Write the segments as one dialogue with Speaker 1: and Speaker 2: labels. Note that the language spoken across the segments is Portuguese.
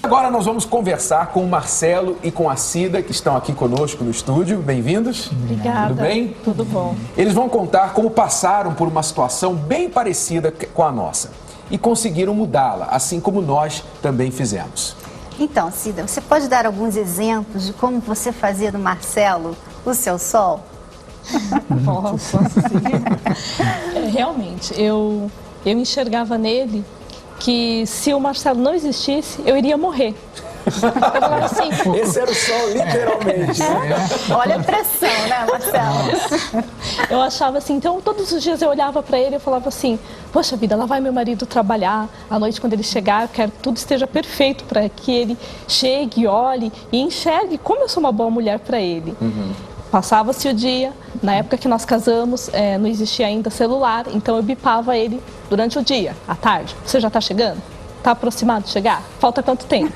Speaker 1: Agora nós vamos conversar com o Marcelo e com a Cida, que estão aqui conosco no estúdio. Bem-vindos.
Speaker 2: Obrigada.
Speaker 1: Tudo bem?
Speaker 2: Tudo bom.
Speaker 1: Eles vão contar como passaram por uma situação bem parecida com a nossa e conseguiram mudá-la, assim como nós também fizemos.
Speaker 3: Então, Cida, você pode dar alguns exemplos de como você fazia do Marcelo o seu sol?
Speaker 2: Posso sim. Realmente, eu enxergava nele que se o Marcelo não existisse, eu iria morrer. Eu falava assim,
Speaker 1: Esse era o sol, literalmente.
Speaker 3: Olha a pressão, né, Marcelo?
Speaker 2: eu achava assim, então todos os dias eu olhava para ele e falava assim, poxa vida, lá vai meu marido trabalhar, à noite quando ele chegar, eu quero que tudo esteja perfeito para que ele chegue, olhe e enxergue como eu sou uma boa mulher para ele. Passava-se o dia, na época que nós casamos, não existia ainda celular, então eu bipava ele durante o dia, à tarde. Você já está chegando? Está aproximado de chegar? Falta quanto tempo?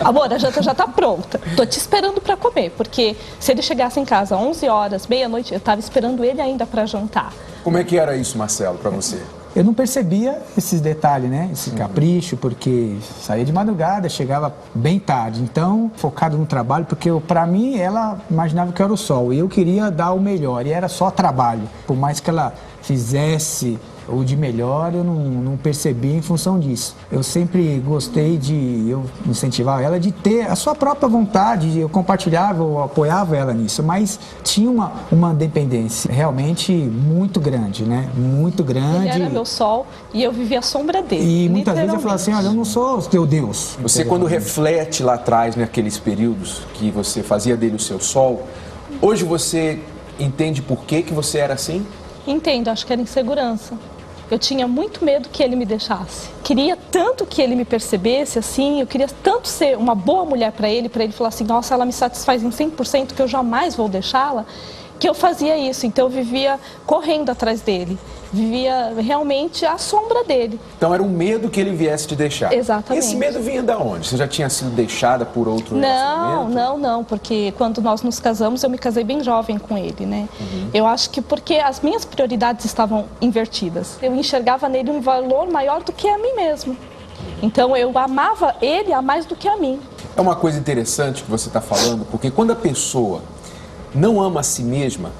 Speaker 2: Amor, a janta já está pronta. Estou te esperando para comer, porque se ele chegasse em casa às 11 horas, meia-noite, eu estava esperando ele ainda para jantar.
Speaker 1: Como é que era isso, Marcelo, para você?
Speaker 4: Eu não percebia esses detalhes, né? Esse capricho, porque saía de madrugada, chegava bem tarde. Então, focado no trabalho, porque para mim, ela imaginava que eu era o sol. E eu queria dar o melhor, e era só trabalho. Por mais que ela fizesse o de melhor, eu não percebi em função disso. Eu sempre gostei eu incentivar ela de ter a sua própria vontade, eu compartilhava, eu apoiava ela nisso, mas tinha uma dependência realmente muito grande, né? Muito grande.
Speaker 2: Ele era meu sol e eu vivia a sombra dele.
Speaker 4: E muitas vezes eu falava assim, olha, eu não sou teu Deus.
Speaker 1: Você, quando reflete lá atrás, naqueles períodos que você fazia dele o seu sol, hoje você entende por que você era assim?
Speaker 2: Entendo, acho que era insegurança. Eu tinha muito medo que ele me deixasse. Queria tanto que ele me percebesse assim, eu queria tanto ser uma boa mulher para ele falar assim, nossa, ela me satisfaz em 100% que eu jamais vou deixá-la, que eu fazia isso. Então eu vivia correndo atrás dele, vivia realmente à sombra dele.
Speaker 1: Então era um medo que ele viesse te deixar.
Speaker 2: Exatamente.
Speaker 1: Esse medo vinha de onde? Você já tinha sido deixada por outro relacionamento?
Speaker 2: Não, porque quando nós nos casamos, eu me casei bem jovem com ele, né? Eu acho que porque as minhas prioridades estavam invertidas. Eu enxergava nele um valor maior do que a mim mesma. Então eu amava ele a mais do que a mim.
Speaker 1: É uma coisa interessante que você está falando, porque quando a pessoa não ama a si mesma,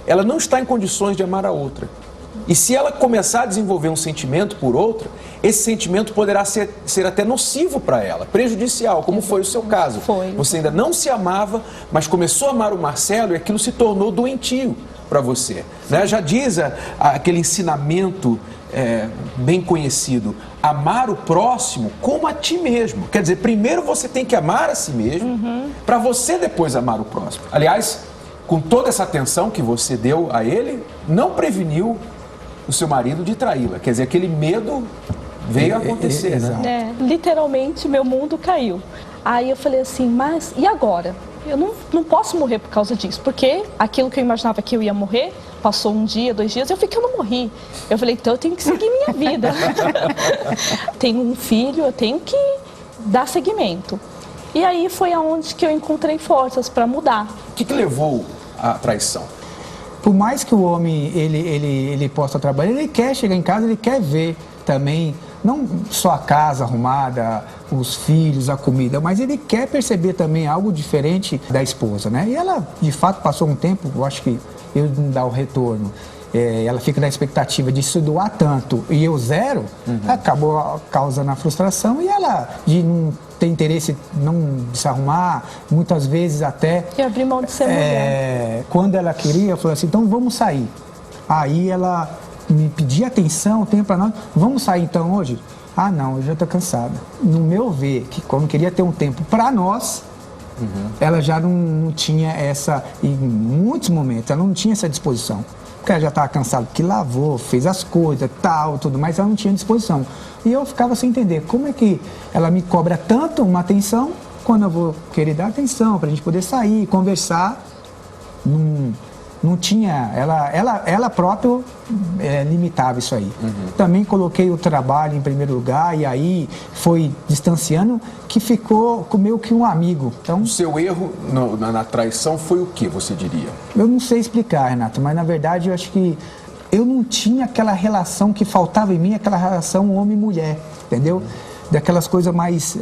Speaker 1: ela não está em condições de amar a outra. E se ela começar a desenvolver um sentimento por outra, esse sentimento poderá ser até nocivo para ela, prejudicial, como foi o seu caso. Você ainda não se amava, mas começou a amar o Marcelo e aquilo se tornou doentio para você. Né? Já diz aquele ensinamento bem conhecido, amar o próximo como a ti mesmo. Quer dizer, primeiro você tem que amar a si mesmo, para você depois amar o próximo. Aliás, com toda essa atenção que você deu a ele, não preveniu o seu marido de traí-la. Quer dizer, aquele medo veio a acontecer, né?
Speaker 2: Literalmente, meu mundo caiu. Aí eu falei assim, mas e agora? Eu não posso morrer por causa disso, porque aquilo que eu imaginava que eu ia morrer, passou um dia, 2 dias, eu vi que eu não morri. Eu falei, então eu tenho que seguir minha vida. Tenho um filho, eu tenho que dar seguimento. E aí foi aonde que eu encontrei forças para mudar.
Speaker 1: O que levou à traição?
Speaker 4: Por mais que o homem ele possa trabalhar, ele quer chegar em casa, ele quer ver também, não só a casa arrumada, os filhos, a comida, mas ele quer perceber também algo diferente da esposa, né? E ela, de fato, passou um tempo, eu acho que eu não dá o retorno. Ela fica na expectativa de se doar tanto e eu zero, acabou causando a frustração e ela de não ter interesse, não se arrumar, muitas vezes até...
Speaker 2: E abrir mão de ser mulher.
Speaker 4: Quando ela queria, falou assim, então vamos sair. Aí ela me pedia atenção, tempo para nós, vamos sair então hoje? Ah não, eu já estou cansada. No meu ver, que quando queria ter um tempo para nós, ela já não tinha essa, em muitos momentos, ela não tinha essa disposição. Porque ela já estava cansada, porque lavou, fez as coisas, tal, tudo mais, ela não tinha disposição. E eu ficava sem entender como é que ela me cobra tanto uma atenção, quando eu vou querer dar atenção, para a gente poder sair, conversar, não tinha, ela própria limitava isso aí. Também coloquei o trabalho em primeiro lugar e aí foi distanciando, que ficou meio que um amigo. Então,
Speaker 1: o seu erro na traição foi o que, você diria?
Speaker 4: Eu não sei explicar, Renato, mas na verdade eu acho que eu não tinha aquela relação que faltava em mim, aquela relação homem-mulher, entendeu? daquelas coisas mais,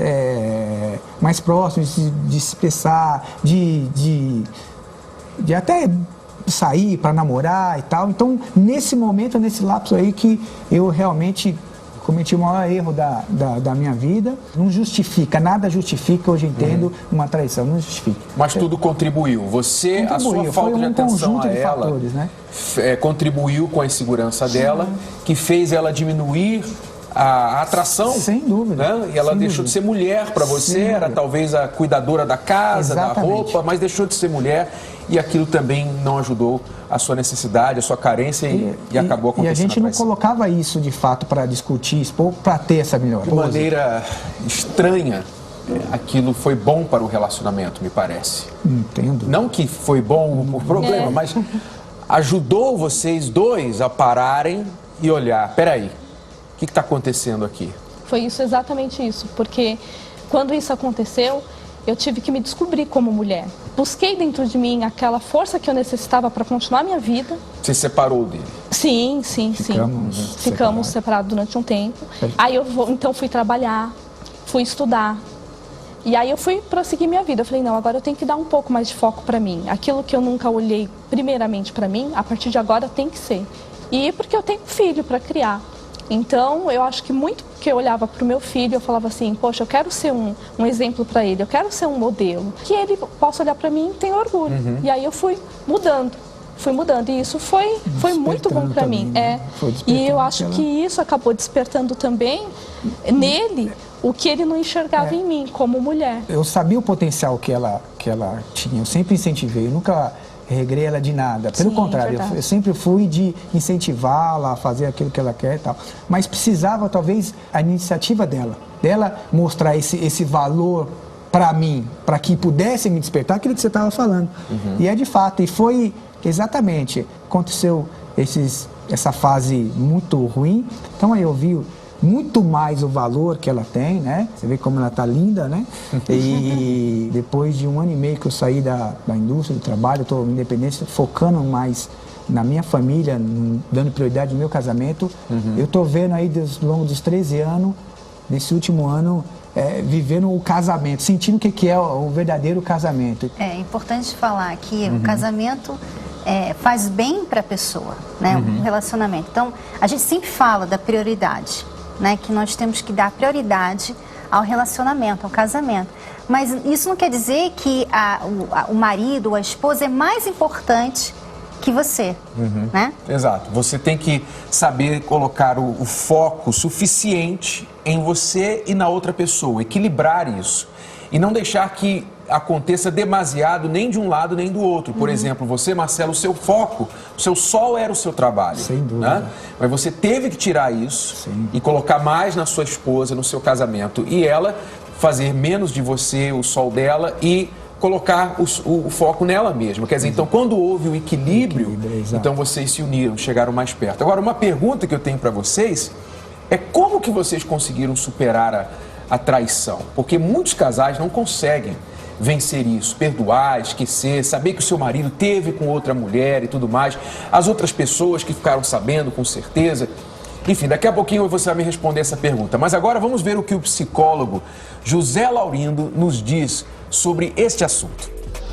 Speaker 4: mais próximas, de se expressar, de até sair para namorar e tal. Então, nesse momento, nesse lapso aí que eu realmente cometi o maior erro da minha vida. Não justifica, nada justifica, hoje entendo, uma traição, não justifica.
Speaker 1: Mas tudo contribuiu. Você, a sua falta de atenção a ela, fatores, né? Contribuiu com a insegurança dela, que fez ela diminuir a atração.
Speaker 4: Sem dúvida.
Speaker 1: Né? E ela deixou de ser mulher para você, era talvez a cuidadora da casa, da roupa, mas deixou de ser mulher e aquilo também não ajudou a sua necessidade, a sua carência e acabou acontecendo.
Speaker 4: E a gente não colocava isso de fato para discutir, expor, para ter essa melhora.
Speaker 1: De maneira estranha, aquilo foi bom para o relacionamento, me parece.
Speaker 4: Entendo.
Speaker 1: Não que foi bom por problema, mas ajudou vocês dois a pararem e olhar, peraí, o que está acontecendo aqui?
Speaker 2: Foi isso, exatamente isso, porque quando isso aconteceu, eu tive que me descobrir como mulher. Busquei dentro de mim aquela força que eu necessitava para continuar a minha vida.
Speaker 1: Você se separou dele?
Speaker 2: Sim. Ficamos separados durante um tempo. Aí então fui trabalhar, fui estudar. E aí eu fui prosseguir minha vida. Eu falei, não, agora eu tenho que dar um pouco mais de foco para mim. Aquilo que eu nunca olhei primeiramente para mim, a partir de agora tem que ser. E porque eu tenho um filho para criar. Então, eu acho que muito que eu olhava para o meu filho, eu falava assim, poxa, eu quero ser um exemplo para ele, eu quero ser um modelo, que ele possa olhar para mim e ter orgulho. E aí eu fui mudando, e isso foi muito bom para mim. E eu acho que isso acabou despertando também nele o que ele não enxergava em mim, como mulher.
Speaker 4: Eu sabia o potencial que ela tinha, eu sempre incentivei, eu nunca regrei ela de nada. Pelo contrário, eu sempre fui de incentivá-la a fazer aquilo que ela quer e tal. Mas precisava, talvez, a iniciativa dela mostrar esse valor para mim, para que pudesse me despertar aquilo que você estava falando. E é de fato, e foi exatamente, aconteceu essa fase muito ruim, então aí eu vi muito mais o valor que ela tem, né? Você vê como ela tá linda, né? E depois de 1 ano e meio que eu saí da indústria, do trabalho, eu tô independente, focando mais na minha família, dando prioridade no meu casamento, eu tô vendo aí, ao longo dos 13 anos, nesse último ano, vivendo o casamento, sentindo o que é o verdadeiro casamento.
Speaker 3: É importante falar que o casamento faz bem para a pessoa, né? O relacionamento. Então, a gente sempre fala da prioridade, né? Que nós temos que dar prioridade ao relacionamento, ao casamento. Mas isso não quer dizer que o marido ou a esposa é mais importante que você, né?
Speaker 1: Exato. Você tem que saber colocar o foco suficiente em você e na outra pessoa, equilibrar isso. E não deixar que aconteça demasiado nem de um lado nem do outro. Por exemplo, você, Marcelo, o seu foco, o seu sol era o seu trabalho.
Speaker 4: Sem dúvida.
Speaker 1: Né? Mas você teve que tirar isso e colocar mais na sua esposa, no seu casamento. E ela fazer menos de você, o sol dela, e colocar o foco nela mesma. Quer dizer, então, quando houve o equilíbrio, então vocês se uniram, chegaram mais perto. Agora, uma pergunta que eu tenho para vocês é como que vocês conseguiram superar a traição? Porque muitos casais não conseguem vencer isso, perdoar, esquecer, saber que o seu marido teve com outra mulher e tudo mais, as outras pessoas que ficaram sabendo com certeza. Enfim, daqui a pouquinho você vai me responder essa pergunta. Mas agora vamos ver o que o psicólogo José Laurindo nos diz sobre este assunto.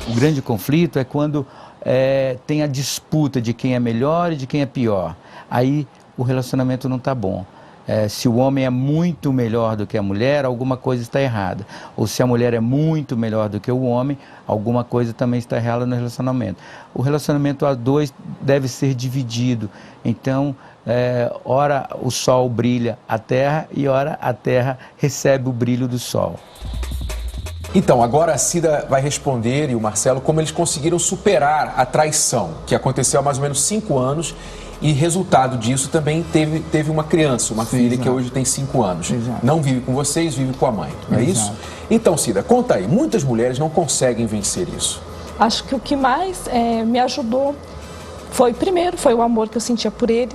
Speaker 5: O grande conflito é quando tem a disputa de quem é melhor e de quem é pior. Aí o relacionamento não está bom. Se o homem é muito melhor do que a mulher, alguma coisa está errada. Ou se a mulher é muito melhor do que o homem, alguma coisa também está errada no relacionamento. O relacionamento a dois deve ser dividido. Então, ora o sol brilha a terra e ora a terra recebe o brilho do sol.
Speaker 1: Então, agora a Cida vai responder, e o Marcelo, como eles conseguiram superar a traição, que aconteceu há mais ou menos 5 anos, e resultado disso também teve uma criança, uma filha que hoje tem 5 anos. Não vive com vocês, vive com a mãe, não é isso? Então, Cida, conta aí, muitas mulheres não conseguem vencer isso.
Speaker 2: Acho que o que mais me ajudou foi o amor que eu sentia por ele,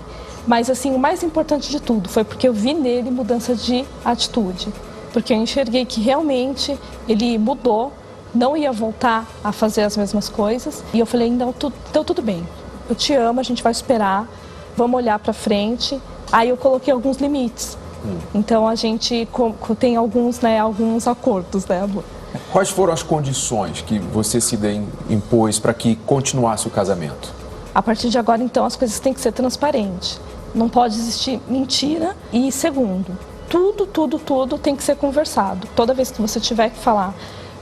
Speaker 2: mas assim, o mais importante de tudo foi porque eu vi nele mudança de atitude. Porque eu enxerguei que realmente ele mudou, não ia voltar a fazer as mesmas coisas. E eu falei, então tudo bem, eu te amo, a gente vai esperar, vamos olhar para frente. Aí eu coloquei alguns limites. Então a gente tem alguns, né, alguns acordos, né, amor?
Speaker 1: Quais foram as condições que você se impôs para que continuasse o casamento?
Speaker 2: A partir de agora, então, as coisas têm que ser transparentes. Não pode existir mentira. E segundo, tudo tem que ser conversado. Toda vez que você tiver que falar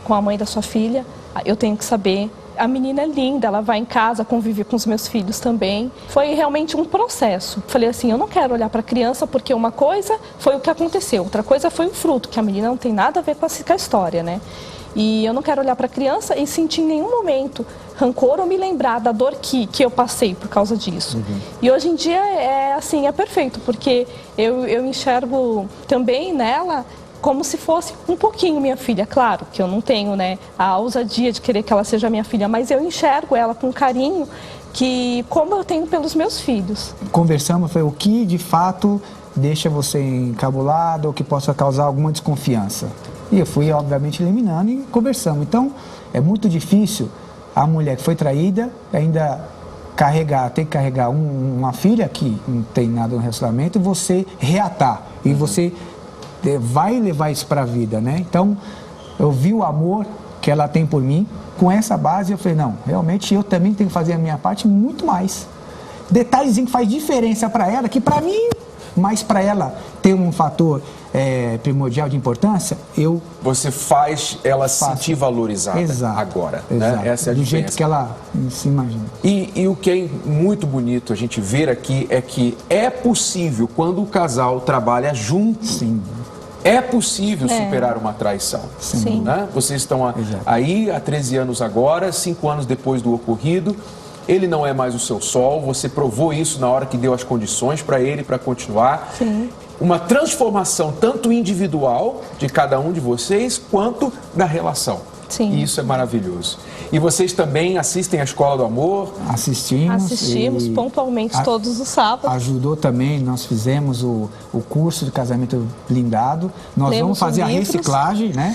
Speaker 2: com a mãe da sua filha, eu tenho que saber. A menina é linda, ela vai em casa, convive com os meus filhos também. Foi realmente um processo. Falei assim, eu não quero olhar para a criança porque uma coisa foi o que aconteceu, outra coisa foi o fruto, que a menina não tem nada a ver com a história, né? E eu não quero olhar para a criança e sentir em nenhum momento rancor ou me lembrar da dor que eu passei por causa disso. E hoje em dia é assim, é perfeito, porque eu enxergo também nela como se fosse um pouquinho minha filha. Claro que eu não tenho, né, a ousadia de querer que ela seja minha filha, mas eu enxergo ela com carinho que como eu tenho pelos meus filhos.
Speaker 4: Conversamos, foi o que de fato deixa você encabulado ou que possa causar alguma desconfiança. E eu fui, obviamente, eliminando e conversamos. Então, é muito difícil a mulher que foi traída ainda ter que carregar uma filha que não tem nada no relacionamento e você reatar. E você vai levar isso para a vida, né? Então, eu vi o amor que ela tem por mim. Com essa base, eu falei, não, realmente eu também tenho que fazer a minha parte muito mais. Detalhezinho que faz diferença para ela, que para mim, mas para ela ter um fator primordial de importância,
Speaker 1: Você faz ela se sentir valorizada agora, né? Essa é a
Speaker 4: do
Speaker 1: diferença.
Speaker 4: jeito que ela se imagina.
Speaker 1: E o que é muito bonito a gente ver aqui é que é possível, quando o casal trabalha junto,
Speaker 4: Sim.
Speaker 1: é possível superar uma traição.
Speaker 2: Sim.
Speaker 1: Né? Vocês estão aí há 13 anos agora, 5 anos depois do ocorrido. Ele não é mais o seu sol, você provou isso na hora que deu as condições para ele para continuar.
Speaker 2: Sim.
Speaker 1: Uma transformação tanto individual de cada um de vocês, quanto da relação.
Speaker 2: Sim.
Speaker 1: E isso é maravilhoso. E vocês também assistem a Escola do Amor?
Speaker 2: Assistimos
Speaker 4: e
Speaker 2: pontualmente todos os sábados.
Speaker 4: Ajudou também, nós fizemos o curso de casamento blindado. Nós
Speaker 2: Lemos
Speaker 4: vamos fazer a
Speaker 2: livros.
Speaker 4: reciclagem, né?